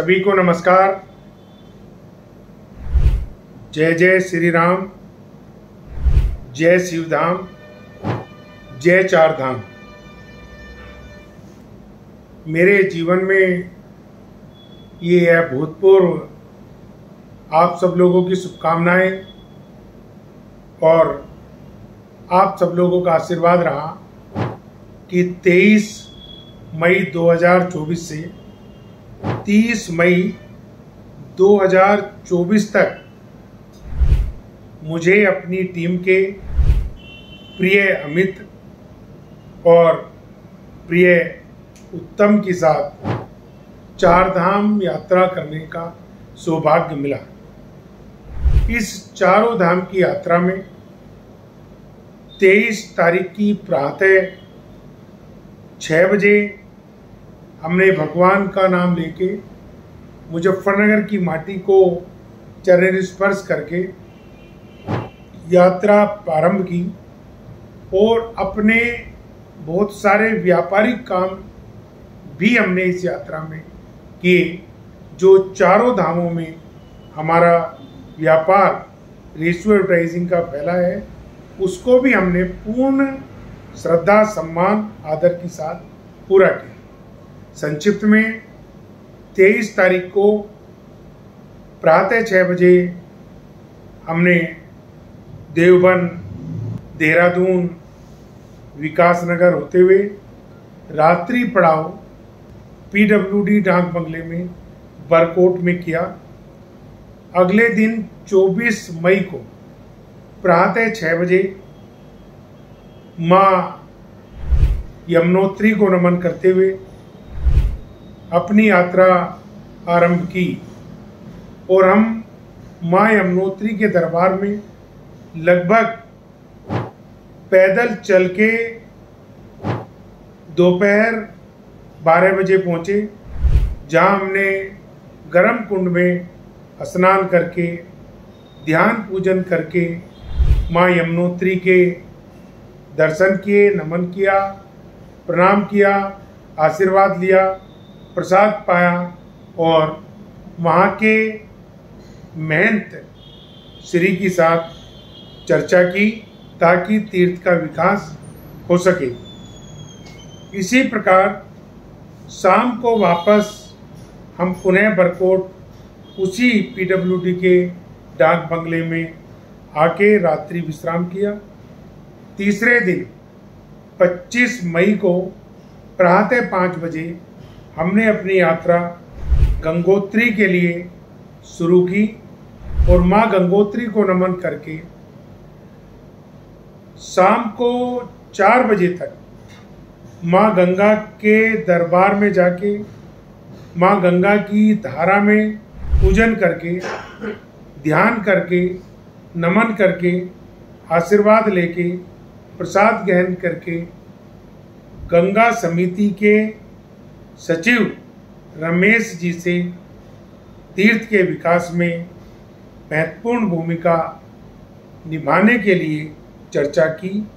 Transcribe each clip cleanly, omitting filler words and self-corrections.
सभी को नमस्कार। जय जय श्री राम, जय शिवधाम, जय चार धाम। मेरे जीवन में ये अभूतपूर्व आप सब लोगों की शुभकामनाएं और आप सब लोगों का आशीर्वाद रहा कि 23 मई 2024 से 30 मई 2024 तक मुझे अपनी टीम के प्रिय अमित और प्रिय उत्तम के साथ चार धाम यात्रा करने का सौभाग्य मिला। इस चारों धाम की यात्रा में 23 तारीख की प्रातः 6 बजे हमने भगवान का नाम लेके मुजफ्फरनगर की माटी को चरण स्पर्श करके यात्रा प्रारंभ की और अपने बहुत सारे व्यापारिक काम भी हमने इस यात्रा में किए। जो चारों धामों में हमारा व्यापार रेशो एडवर्टाइजिंग का फैला है, उसको भी हमने पूर्ण श्रद्धा, सम्मान, आदर के साथ पूरा किया। संक्षिप्त में 23 तारीख को प्रातः 6 बजे हमने देवबंद, देहरादून, विकासनगर होते हुए रात्रि पड़ाव PWD डाक बंगले में बरकोट में किया। अगले दिन 24 मई को प्रातः 6 बजे माँ यमुनोत्री को नमन करते हुए अपनी यात्रा आरंभ की और हम माँ यमुनोत्री के दरबार में लगभग पैदल चल के दोपहर 12 बजे पहुँचे, जहाँ हमने गर्म कुंड में स्नान करके ध्यान पूजन करके माँ यमुनोत्री के दर्शन किए, नमन किया, प्रणाम किया, आशीर्वाद लिया, प्रसाद पाया और वहाँ के महंत श्री के साथ चर्चा की ताकि तीर्थ का विकास हो सके। इसी प्रकार शाम को वापस हम पुनः बरकोट उसी PWD के डाक बंगले में आके रात्रि विश्राम किया। तीसरे दिन 25 मई को प्रातः 5 बजे हमने अपनी यात्रा गंगोत्री के लिए शुरू की और माँ गंगोत्री को नमन करके शाम को 4 बजे तक माँ गंगा के दरबार में जाके माँ गंगा की धारा में पूजन करके, ध्यान करके, नमन करके, आशीर्वाद लेके, प्रसाद ग्रहण करके गंगा समिति के सचिव रमेश जी से तीर्थ के विकास में महत्वपूर्ण भूमिका निभाने के लिए चर्चा की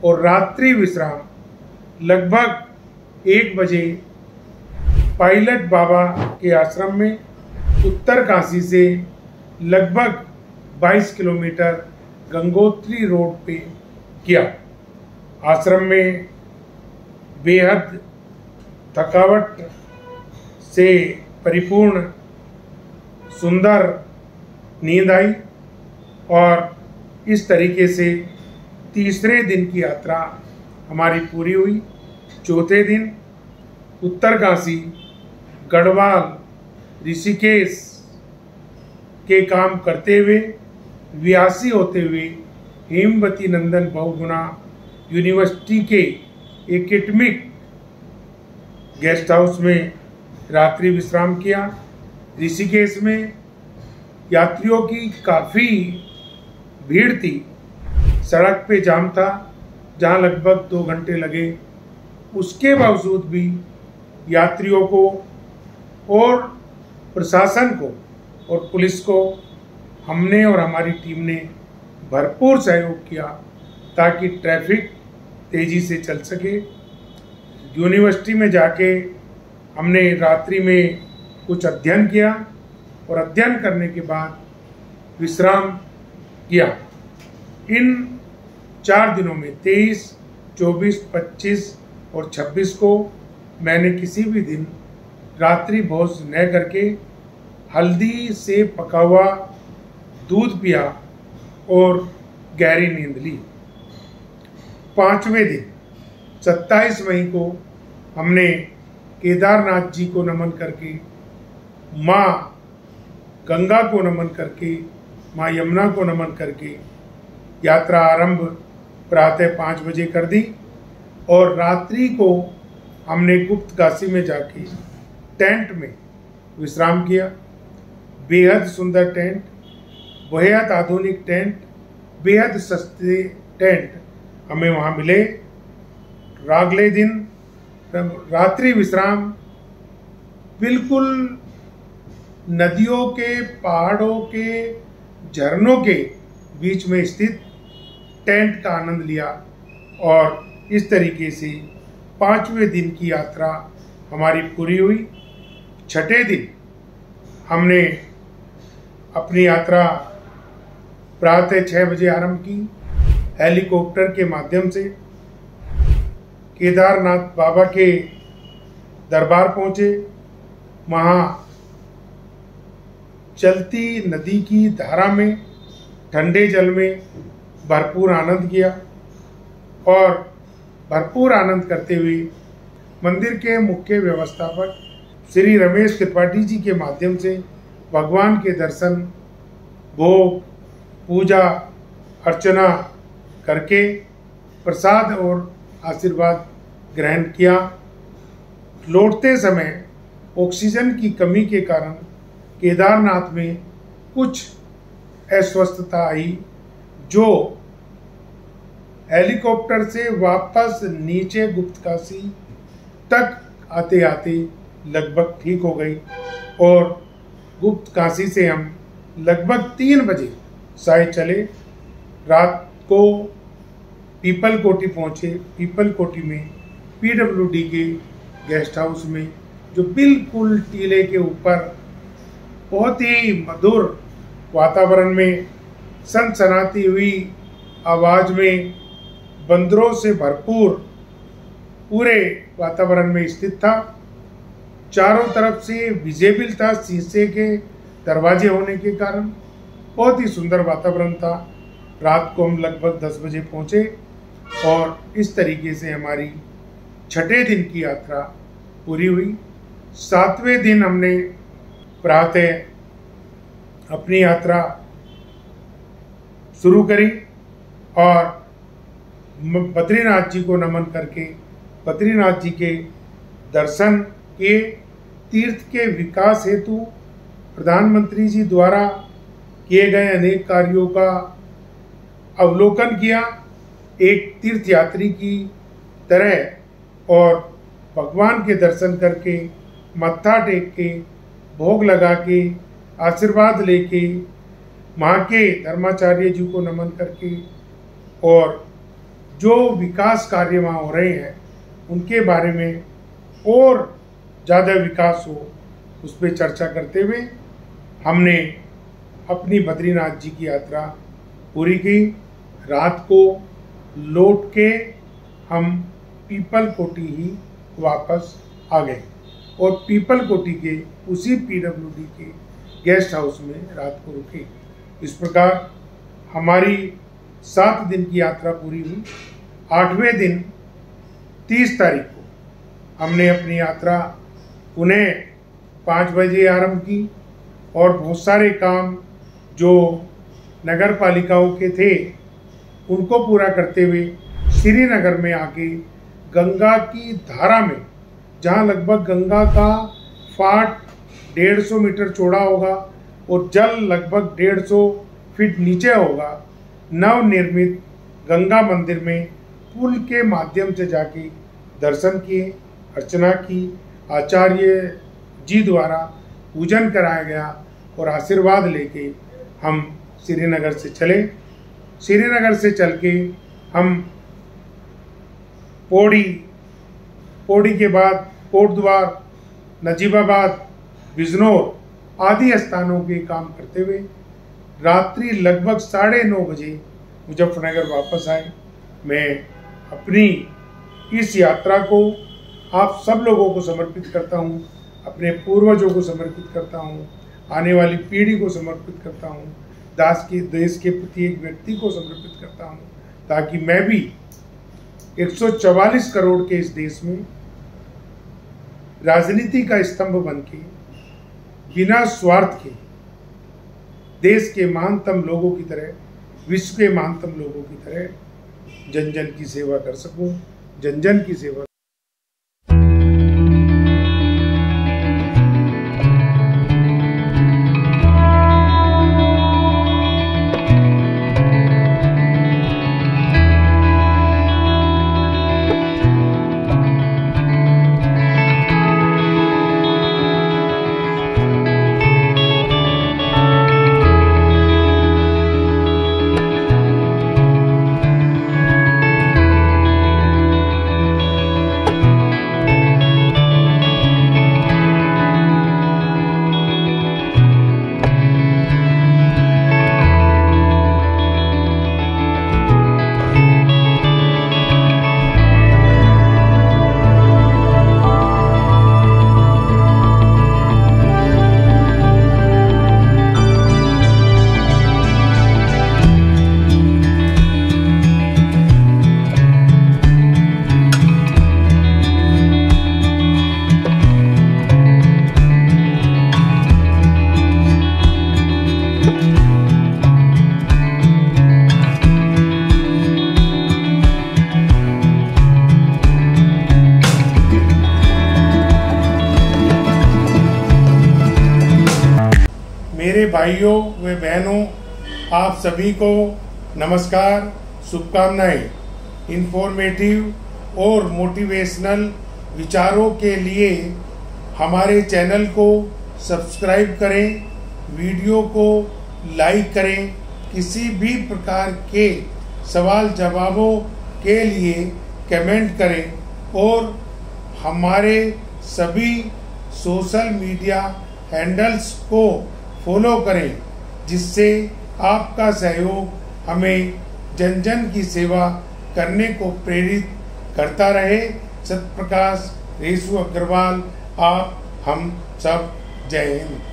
और रात्रि विश्राम लगभग 1 बजे पायलट बाबा के आश्रम में उत्तर काशी से लगभग 22 किलोमीटर गंगोत्री रोड पे किया। आश्रम में बेहद थकावट से परिपूर्ण सुंदर नींद आई और इस तरीके से तीसरे दिन की यात्रा हमारी पूरी हुई। चौथे दिन उत्तर काशी, गढ़वाल, ऋषिकेश के काम करते हुए व्यासी होते हुए हेमवती नंदन बहुगुणा यूनिवर्सिटी के एकेडमिक गेस्ट हाउस में रात्रि विश्राम किया। ऋषिकेश में यात्रियों की काफ़ी भीड़ थी, सड़क पे जाम था जहां लगभग 2 घंटे लगे। उसके बावजूद भी यात्रियों को और प्रशासन को और पुलिस को हमने और हमारी टीम ने भरपूर सहयोग किया ताकि ट्रैफिक तेज़ी से चल सके। यूनिवर्सिटी में जाके हमने रात्रि में कुछ अध्ययन किया और अध्ययन करने के बाद विश्राम किया। इन 4 दिनों में 23, 24, 25 और 26 को मैंने किसी भी दिन रात्रि भोज न करके हल्दी से पका हुआ दूध पिया और गहरी नींद ली। 5वें दिन 27 मई को हमने केदारनाथ जी को नमन करके, माँ गंगा को नमन करके, माँ यमुना को नमन करके यात्रा आरंभ प्रातः 5 बजे कर दी और रात्रि को हमने गुप्त काशी में जाके टेंट में विश्राम किया। बेहद सुंदर टेंट, बेहद आधुनिक टेंट, बेहद सस्ते टेंट हमें वहाँ मिले। अगले दिन रात्रि विश्राम बिल्कुल नदियों के, पहाड़ों के, झरनों के बीच में स्थित टेंट का आनंद लिया और इस तरीके से 5वें दिन की यात्रा हमारी पूरी हुई। 6ठे दिन हमने अपनी यात्रा प्रातः 6 बजे आरंभ की। हेलीकॉप्टर के माध्यम से केदारनाथ बाबा के दरबार पहुंचे। वहाँ चलती नदी की धारा में, ठंडे जल में भरपूर आनंद किया और भरपूर आनंद करते हुए मंदिर के मुख्य व्यवस्थापक श्री रमेश त्रिपाठी जी के माध्यम से भगवान के दर्शन, भोग, पूजा अर्चना करके प्रसाद और आशीर्वाद ग्रहण किया। लौटते समय ऑक्सीजन की कमी के कारण केदारनाथ में कुछ अस्वस्थता आई, जो हेलीकॉप्टर से वापस नीचे गुप्त काशी तक आते आते लगभग ठीक हो गई और गुप्त काशी से हम लगभग 3 बजे शायद चले। रात को पीपल कोटी पहुँचे। पीपल कोटी में PWD के गेस्ट हाउस में, जो बिल्कुल टीले के ऊपर बहुत ही मधुर वातावरण में, सनसनाती हुई आवाज में, बंदरों से भरपूर पूरे वातावरण में स्थित था। चारों तरफ से विजिबल था, शीशे के दरवाजे होने के कारण बहुत ही सुंदर वातावरण था। रात को हम लगभग 10 बजे पहुंचे और इस तरीके से हमारी 6ठे दिन की यात्रा पूरी हुई। 7वें दिन हमने प्रातः अपनी यात्रा शुरू करी और बद्रीनाथ जी को नमन करके बद्रीनाथ जी के दर्शन किए। तीर्थ के विकास हेतु प्रधानमंत्री जी द्वारा किए गए अनेक कार्यों का अवलोकन किया एक तीर्थयात्री की तरह और भगवान के दर्शन करके, मत्था टेक के, भोग लगा के, आशीर्वाद लेके, वहाँ के धर्माचार्य जी को नमन करके और जो विकास कार्य वहाँ हो रहे हैं उनके बारे में और ज़्यादा विकास हो उस पर चर्चा करते हुए हमने अपनी बद्रीनाथ जी की यात्रा पूरी की। रात को लौट के हम पीपल कोटी ही वापस आ गए और पीपल कोटी के उसी PWD के गेस्ट हाउस में रात को रुके। इस प्रकार हमारी 7 दिन की यात्रा पूरी हुई। 8वें दिन 30 तारीख को हमने अपनी यात्रा पुनः 5 बजे आरंभ की और बहुत सारे काम जो नगर पालिकाओं के थे उनको पूरा करते हुए श्रीनगर में आके गंगा की धारा में, जहाँ लगभग गंगा का फाट 150 मीटर चौड़ा होगा और जल लगभग 150 फीट नीचे होगा, नवनिर्मित गंगा मंदिर में पुल के माध्यम से जाके दर्शन किए, अर्चना की, आचार्य जी द्वारा पूजन कराया गया और आशीर्वाद लेके हम श्रीनगर से चले। श्रीनगर से चल के हम पौड़ी के बाद कोटद्वार, नजीबाबाद बिजनौर आदि स्थानों के काम करते हुए रात्रि लगभग 9:30 बजे मुजफ्फरनगर वापस आए। मैं अपनी इस यात्रा को आप सब लोगों को समर्पित करता हूँ, अपने पूर्वजों को समर्पित करता हूँ, आने वाली पीढ़ी को समर्पित करता हूँ, देश के प्रत्येक व्यक्ति को समर्पित करता हूँ, ताकि मैं भी 144 करोड़ के इस देश में राजनीति का स्तंभ बन के बिना स्वार्थ के देश के महानतम लोगों की तरह, विश्व के महानतम लोगों की तरह जन जन की सेवा कर सकूं, जन जन की सेवा। मेरे भाइयों व बहनों, आप सभी को नमस्कार, शुभकामनाएं। इंफॉर्मेटिव और मोटिवेशनल विचारों के लिए हमारे चैनल को सब्सक्राइब करें, वीडियो को लाइक करें। किसी भी प्रकार के सवाल जवाबों के लिए कमेंट करें और हमारे सभी सोशल मीडिया हैंडल्स को फॉलो करें, जिससे आपका सहयोग हमें जन जन की सेवा करने को प्रेरित करता रहे। सत्यप्रकाश रेसू अग्रवाल, आप हम सब, जय हिंद।